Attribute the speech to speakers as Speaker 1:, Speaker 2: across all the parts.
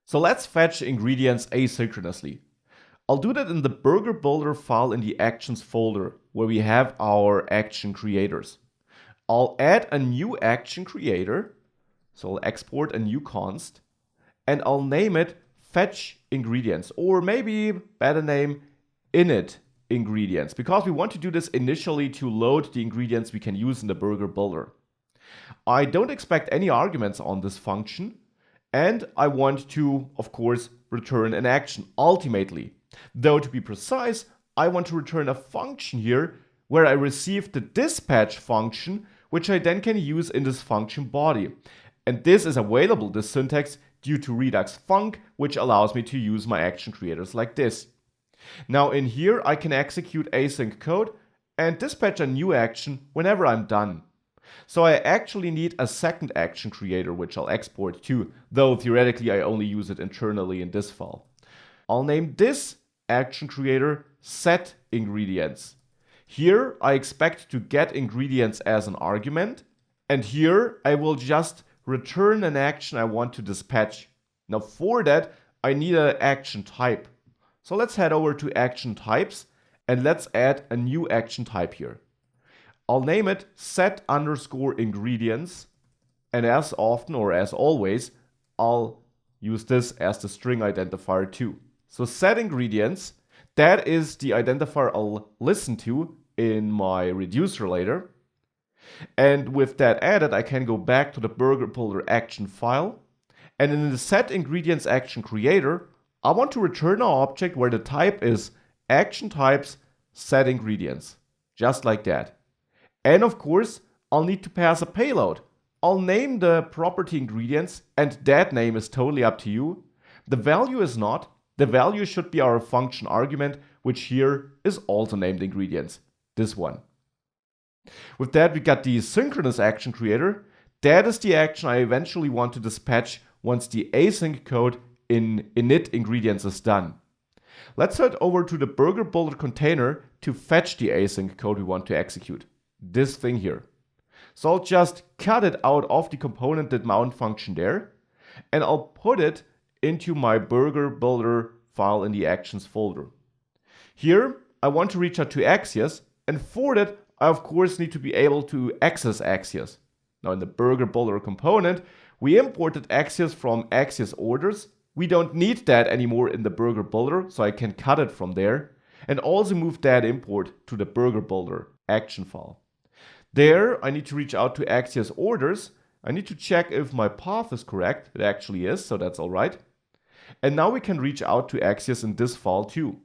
Speaker 1: So let's fetch ingredients asynchronously. I'll do that in the burger builder file in the actions folder where we have our action creators. I'll add a new action creator, so I'll export a new const, and I'll name it fetch ingredients, or maybe better name init ingredients, because we want to do this initially to load the ingredients we can use in the burger builder. I don't expect any arguments on this function, and I want to, of course, return an action ultimately. Though to be precise, I want to return a function here where I receive the dispatch function, which I then can use in this function body. And this is available, this syntax, due to redux func, which allows me to use my action creators like this. Now in here, I can execute async code and dispatch a new action whenever I'm done. So I actually need a second action creator, which I'll export to, though theoretically I only use it internally in this file. I'll name this action creator set ingredients. Here I expect to get ingredients as an argument, and here I will just return an action I want to dispatch. Now for that, I need an action type. So let's head over to action types and let's add a new action type here. I'll name it set underscore ingredients, and as often or as always, I'll use this as the string identifier too. So set ingredients, that is the identifier I'll listen to in my reducer later. And with that added, I can go back to the burger builder action file. And in the set ingredients action creator, I want to return an object where the type is action types set ingredients, just like that. And of course, I'll need to pass a payload. I'll name the property ingredients, and that name is totally up to you. The value is not. The value should be our function argument, which here is also named ingredients, this one. With that, we got the synchronous action creator. That is the action I eventually want to dispatch once the async code in init ingredients is done. Let's head over to the burger builder container to fetch the async code we want to execute. This thing here. So I'll just cut it out of the component.mount function there, and I'll put it into my burger builder file in the actions folder. Here, I want to reach out to Axios, and for that, I of course need to be able to access Axios. Now in the burger builder component, we imported Axios from Axios orders. We don't need that anymore in the burger builder, so I can cut it from there, and also move that import to the burger builder action file. There, I need to reach out to Axios orders. I need to check if my path is correct. It actually is, so that's all right. And now we can reach out to Axios in this file too.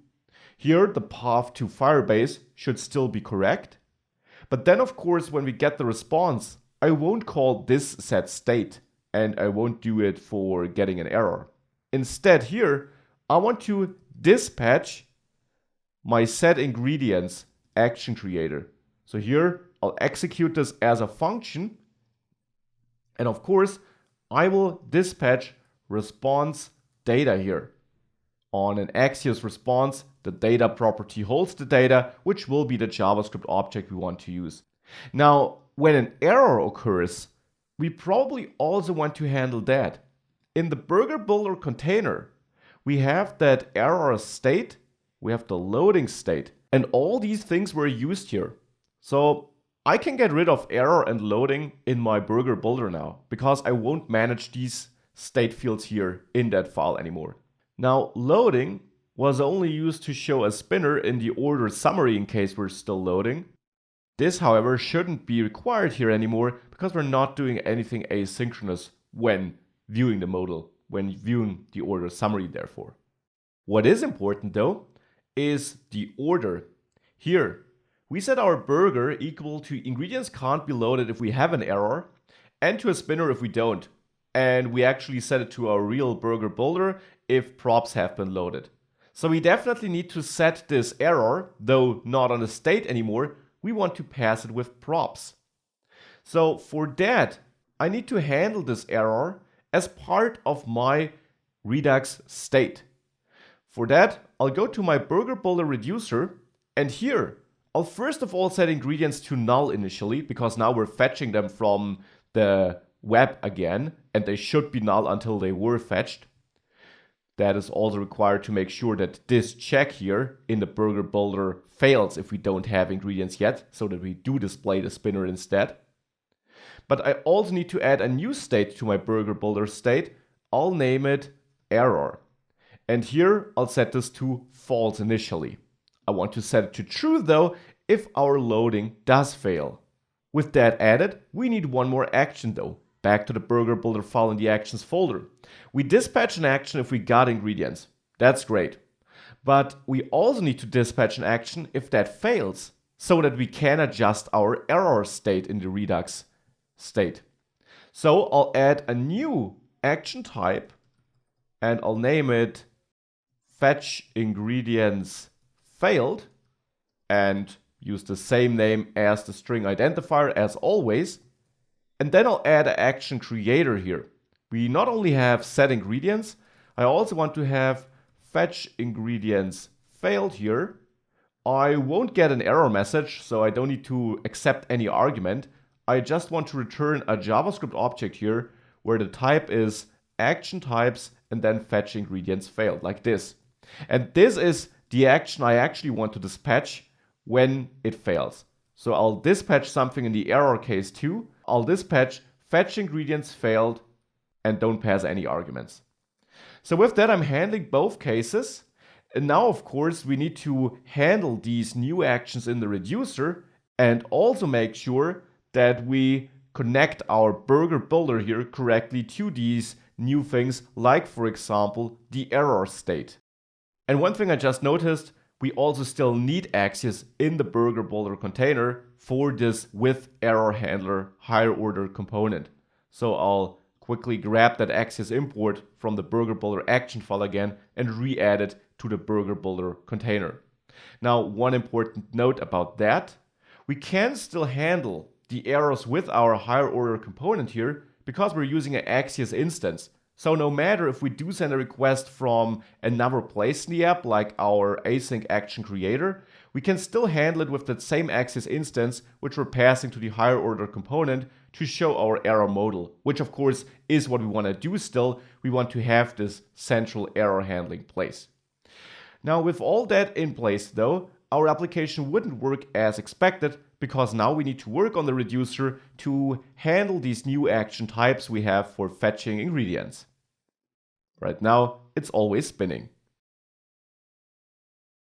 Speaker 1: Here, the path to Firebase should still be correct. But then, of course, when we get the response, I won't call this set state, and I won't do it for getting an error. Instead, here, I want to dispatch my set ingredients action creator. So here, I'll execute this as a function. And of course, I will dispatch response data here. On an Axios response, the data property holds the data, which will be the JavaScript object we want to use. Now, when an error occurs, we probably also want to handle that. In the burger builder container, we have that error state, we have the loading state, and all these things were used here. So I can get rid of error and loading in my burger builder now, because I won't manage these state fields here in that file anymore. Now, loading was only used to show a spinner in the order summary in case we're still loading. This, however, shouldn't be required here anymore because we're not doing anything asynchronous when viewing the modal, when viewing the order summary therefore. What is important though is the order. Here, we set our burger equal to ingredients can't be loaded if we have an error, and to a spinner if we don't. And we actually set it to our real burger builder if props have been loaded. So we definitely need to set this error, though not on a state anymore. We want to pass it with props. So for that, I need to handle this error as part of my redux state. For that, I'll go to my burger builder reducer, and here I'll first of all set ingredients to null initially, because now we're fetching them from the web again, and they should be null until they were fetched. that is also required to make sure that this check here in the burger builder fails if we don't have ingredients yet, so that we do display the spinner instead. But I also need to add a new state to my burger builder state. I'll name it error. And here I'll set this to false initially. I want to set it to true though if our loading does fail. With that added, we need one more action though. Back to the burger builder file in the actions folder. We dispatch an action if we got ingredients. That's great. But we also need to dispatch an action if that fails, so that we can adjust our error state in the redux state. So I'll add a new action type and I'll name it fetch ingredients failed and use the same name as the string identifier as always. And then I'll add an action creator here. We not only have set ingredients, I also want to have fetch ingredients failed here. I won't get an error message, so I don't need to accept any argument. I just want to return a JavaScript object here where the type is action types and then fetch ingredients failed, like this. And this is the action I actually want to dispatch when it fails. So I'll dispatch something in the error case too. I'll dispatch fetch ingredients failed and don't pass any arguments. So with that, I'm handling both cases. And now, of course, we need to handle these new actions in the reducer and also make sure that we connect our burger builder here correctly to these new things, like, for example, the error state. And one thing I just noticed, we also still need access in the burger builder container for this with error handler higher order component. So I'll quickly grab that access import from the burger builder action file again and re-add it to the burger builder container. Now, one important note about that, we can still handle the errors with our higher order component here because we're using an Axios instance. So no matter if we do send a request from another place in the app, like our async action creator, we can still handle it with that same Axios instance, which we're passing to the higher order component to show our error modal, which of course is what we want to do still. We want to have this central error handling place. Now, with all that in place though, our application wouldn't work as expected because now we need to work on the reducer to handle these new action types we have for fetching ingredients. Right now, it's always spinning.